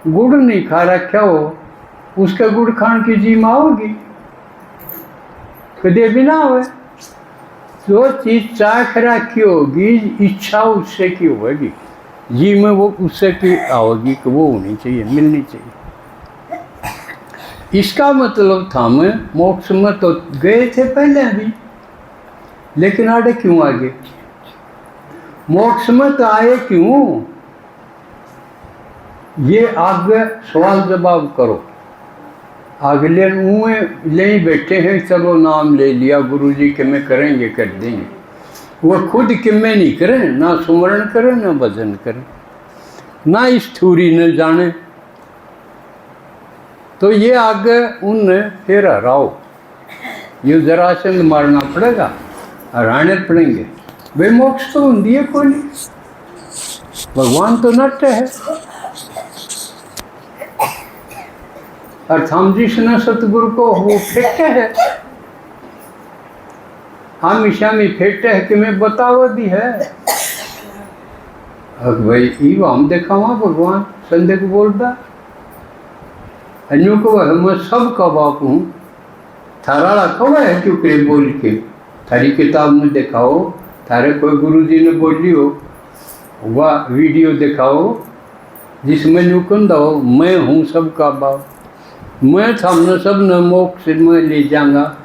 गुड़ नहीं खा रखा हो, उसके गुड़ खान की जी माँ होगी, कदे भी ना हो। जो चीज चाख रखी होगी, इच्छा उससे की होगी, जी में वो उससे की आओगी कि वो होनी चाहिए, मिलनी चाहिए। इसका मतलब था मैं मोक्ष में तो गए थे पहले भी, लेकिन आगे क्यों आगे? मोक्ष में तो आए क्यों? ये आगे सवाल जवाब करो। अगले मुँह ले बैठे हैं, चलो नाम ले लिया गुरु जी के में करेंगे, कर देंगे। वो खुद किमें नहीं करें, ना सुमरण करें ना भजन करें, ना इस थूरी न जाने, तो ये आगे उन फिर हराओ, ये जरासंध मारना पड़ेगा, हराने पड़ेंगे। वे मोक्ष तो होंगी है कोई नहीं, भगवान तो नट है। और हम जिसने सतगुरु को वो फेंटे है, हम शामी फेंटे है कि मैं बतावा भी है। अब भाई इव हम देखा वहाँ भगवान संदेह को बोलता, अन्यों को मैं सबका बाप हूँ, थारा रखा है क्यों करे बोल के, थारी किताब में दिखाओ, थारे कोई गुरु जी ने बोली हो वह वीडियो दिखाओ जिसमें नुकंद हो मैं हूँ सबका बाप, मैं सामने सब न मोक्ष में ले जाऊंगा,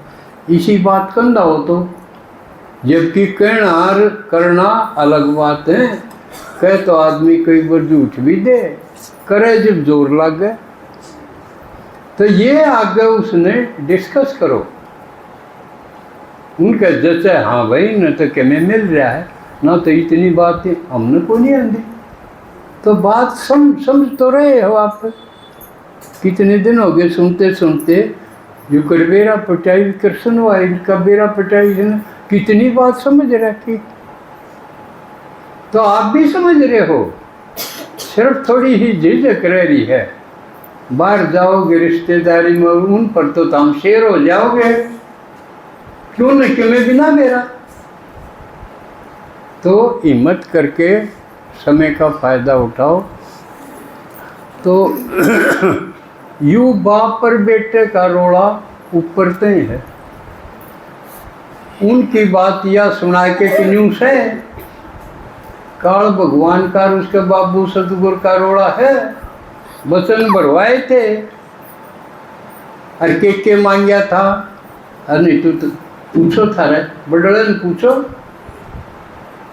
इसी बात कंदा हो तो। जबकि कहना करना अलग बात है, कह तो आदमी कई बार झूठ भी दे, करे जब जोर लगे। तो ये आगे उसने डिस्कस करो, उनके जैसे हाँ भाई न तो क्या में मिल रहा है, ना तो इतनी बात हमने को नहीं आती, तो बात समझ तो रहे हो आप। कितने दिन हो गए सुनते सुनते, जो करबेरा पटाई कृष्ण वाई कबेरा पटाई है, कितनी बात समझ रखी, तो आप भी समझ रहे हो, सिर्फ थोड़ी ही झिझक रह रही है। बाहर जाओगे रिश्तेदारी में, उन पर तो तुम शेर हो जाओगे, क्यों न क्यों में बिना मेरा। तो हिम्मत करके समय का फायदा उठाओ। तो यू बाप पर बेटे का रोड़ा ऊपर तय है, उनकी बात या सुना के क्यों से काल भगवान का उसके बाबू सतगुरु का रोड़ा है, वचन भरवाए थे और के मांगया था। अरे तू तो पूछो थारे बड़े ने पूछो,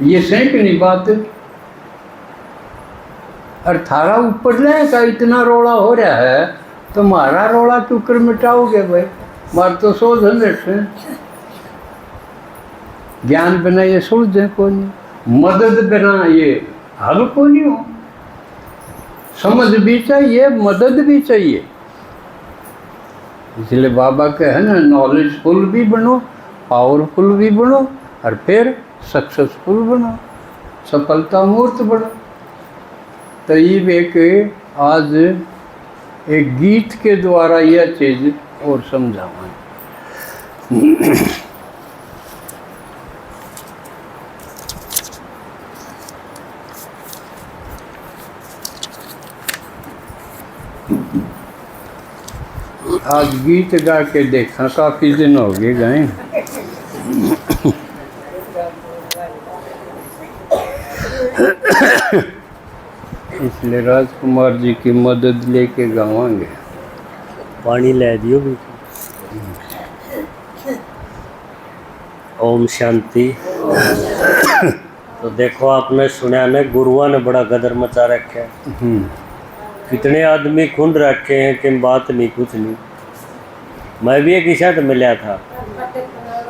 ये सैक नहीं बात। और थारा ऊपर ले का इतना रोड़ा हो रहा है, तो मारा रोड़ा क्यों कर मिटाओगे भाई? मार तो सोच है, ज्ञान बिना ये सुलझे को नहीं, मदद बिना ये हल को नहीं हो। समझ भी चाहिए, मदद भी चाहिए। इसलिए बाबा के है ना, नॉलेजफुल भी बनो, पावरफुल भी बनो, और फिर सक्सेसफुल बनो, सफलता मूर्त बनो। तो ये एक आज एक गीत के द्वारा यह चीज और समझावा। आज गीत गा के देखा, काफी दिन हो गए गाए। इसलिए राजकुमार जी की मदद लेके गावांगे। पानी ले दियो भी। ओम शांति। तो देखो आपने सुना ने गुरुआ ने बड़ा गदर मचा रखा है, कितने आदमी खुंड रखे हैं कि बात नहीं कुछ नहीं। मैं भी एक ईशात मिला था,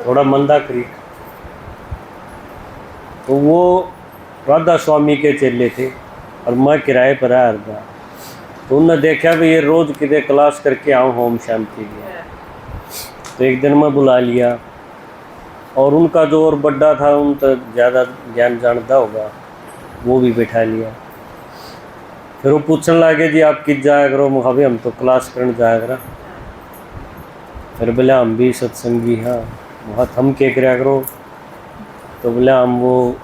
थोड़ा मंदा करी, तो वो राधा स्वामी के चेले थे और मैं किराए पर आया था। तो उन्होंने देखा भी ये रोज़ किधर क्लास करके आऊँ होम शांति की, तो एक दिन मैं बुला लिया। और उनका जो और बड्डा था, उन तो ज़्यादा ज्ञान जानता होगा, वो भी बैठा लिया। फिर वो पूछने लगे जी आप किस जाया करो? मैं भाभी हम तो क्लास करने जाया करा। फिर बोले हम भी सत्संगी हाँ। वहाँ हम क्या कराया करो? तो बोले हम वो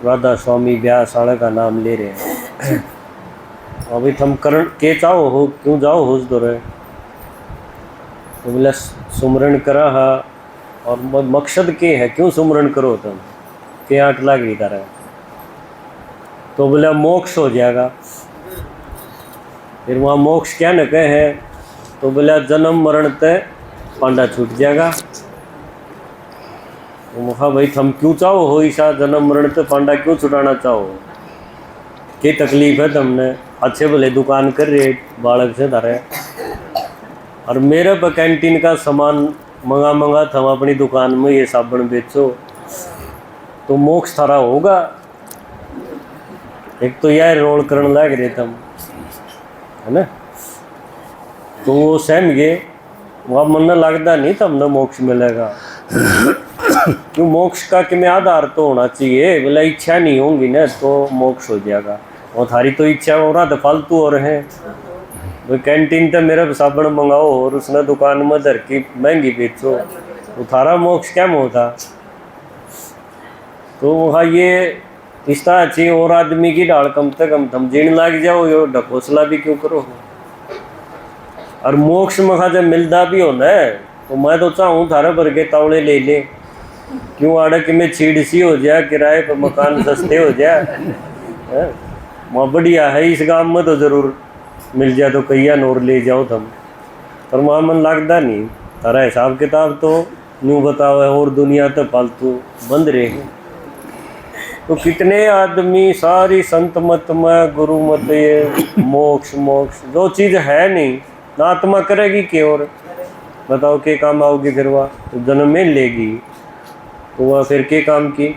राधा स्वामी ब्याह साड़ा का नाम ले रहे हैं। अभी थम करण के चाहो हो क्यों जाओ होश दो रहे। तो बोला सुमरण करा हा और मकसद के है क्यों सुमरण करो तुम के आठ लाग रही तरह। तो बोला मोक्ष हो जाएगा। फिर वहाँ मोक्ष क्या न कहे है। तो बोला जन्म मरण तय पांडा छूट जाएगा। तो कहा भाई थम क्यों चाहो हो ईशा जन्म मरण तय पांडा क्यों छुटाना चाहो क्या तकलीफ है तुमने। अच्छे भले दुकान कर रहे बालक से धरे और मेरे पर कैंटीन का सामान मंगा था अपनी दुकान में ये साबुन बेचो तो मोक्ष थारा होगा। एक तो यह रोल करने लग रहे तुम है ना। तो वो सहम गए। वहाँ मन लगता नहीं तुमने मोक्ष मिलेगा। क्यों मोक्ष का कि मैं आधार तो होना चाहिए। बोला इच्छा नहीं होंगी ना तो मोक्ष हो जाएगा। और थारी तो इच्छा हो रहा तो फालतू हो रहे हैं। वो कैंटीन तो मेरा साबुन मंगाओ और उसने दुकान में धर की महंगी बेचो तो थारा मोक्ष क्या में होता। तो वहाँ ये इस तरह अच्छी और आदमी की डाल कम से कम थम जीण लग जाओ यो ढकोसला भी क्यों करो। और मोक्ष मखा जब मिलता भी होना है तो मैं तो चाहूँ थारा भर के तावड़े ले ले क्यों आड़क में छीड़ सी हो जाए किराए पर मकान सस्ते हो जाए। वहाँ बढ़िया है इस गांव में तो ज़रूर मिल जाए तो कईया नोर ले जाओ तुम। पर वहाँ मन लगता नहीं तारा हिसाब किताब तो यूँ बताओ है और दुनिया तो फालतू बंद रहे। तो कितने आदमी सारी संत मत में गुरु मत ये मोक्ष मोक्ष जो चीज़ है नहीं ना आत्मा करेगी कि और बताओ के काम आओगी। फिर वह तो जन्म में लेगी तो वह फिर के काम की।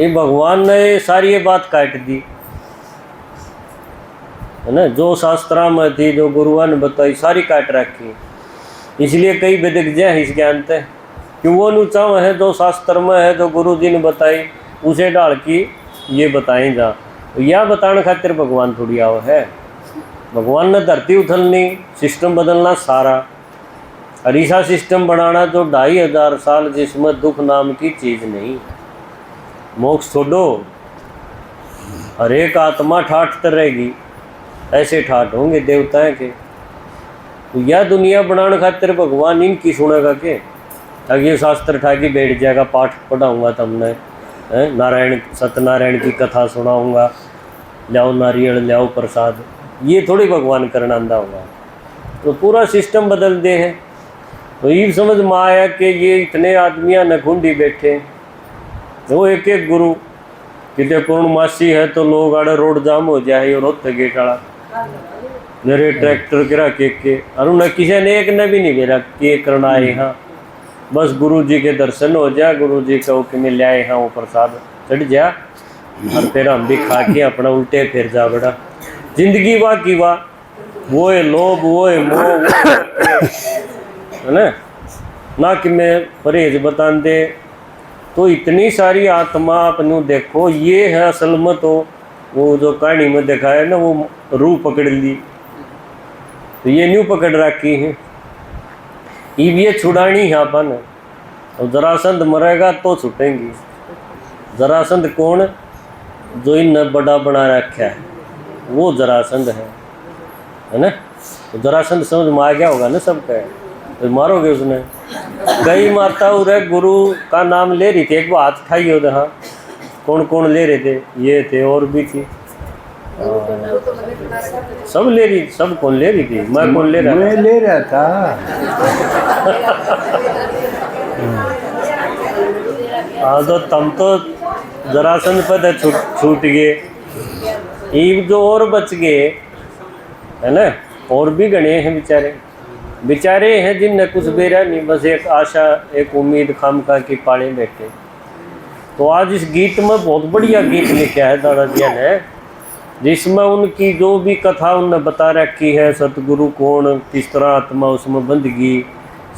ये भगवान ने सारी ये बात काट दी है ना। जो शास्त्रा में थी जो गुरुआ ने बताई सारी काट रखी। इसलिए कई विदिग्ध हैं इस ज्ञान ते क्यों वो नुचाव है जो शास्त्र में है जो गुरु जी ने बताई उसे डाल की ये बताएं जा। तो यह बताने खातिर भगवान थोड़ी आओ है। भगवान ने धरती उथलनी सिस्टम बदलना सारा और ऐसा सिस्टम बनाना जो 2500 साल जिसमें दुख नाम की चीज़ नहीं। मोक्ष छोड़ो हर एक आत्मा ठाठ रहेगी ऐसे ठाठ होंगे देवताएं के। तो यह दुनिया बनाने खातिर भगवान इनकी सुनेगा के ताकि ये शास्त्र ठाकी बैठ जाएगा पाठ पढ़ाऊँगा तुमने नारायण सत्यनारायण की कथा सुनाऊँगा लाओ नारियल लाओ प्रसाद ये थोड़ी भगवान करना आंदा होगा। तो पूरा सिस्टम बदल दे है। तो ये समझ में आया कि ये इतने आदमियाँ नखुंडी बैठे वो एक एक गुरु कितने पूर्णमासी है तो लोग आड़े रोड जाम हो जाए और होते गेट आड़ा मेरे ट्रैक्टर गिरा के और उन्हें किसी ने एक ने भी नहीं मेरा के करना है। हाँ बस गुरु जी के दर्शन हो जाए गुरु जी कहो कि मैं ले हाँ वो प्रसाद चढ़ जा और फिर हम भी खा के अपना उल्टे फिर जा बड़ा जिंदगी वाह की वाह वो है लोभ वो है मोह है ना कि मैं परहेज बता दे। तो इतनी सारी आत्मा अपनों देखो ये है असल में। तो वो जो कहानी में देखा है ना वो रूह पकड़ ली तो ये न्यू पकड़ रखी है ये छुड़ानी है अपन। और जरासंध मरेगा तो छुटेंगी। जरासंध कौन जो इन बड़ा बना रखा है वो जरासंध है ना। तो जरासंध समझ में आ गया होगा ना सबका। तो मारोगे उसने। कई माता उधर गुरु का नाम ले रही थी एक बार हाथ उठाई उधर। हाँ कौन कौन ले रहे थे ये थे और भी थी सब ले रही सब कौन ले रही थी मैं कौन ले रहा मैं ले रहा था। हाँ तो तुम तो जरासंध पर छूट गए। ये जो और बच गए है ना और भी गणे हैं बेचारे हैं जिनने कुछ बेरा नहीं बस एक आशा एक उम्मीद खामखा की पाले बैठे। तो आज इस गीत में बहुत बढ़िया गीत लिखा है दादाजी ने जिसमें उनकी जो भी कथा उनने बता रखी है सतगुरु कौन किस तरह आत्मा उसमें बंदगी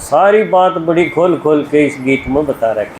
सारी बात बड़ी खोल खोल के इस गीत में बता रखी।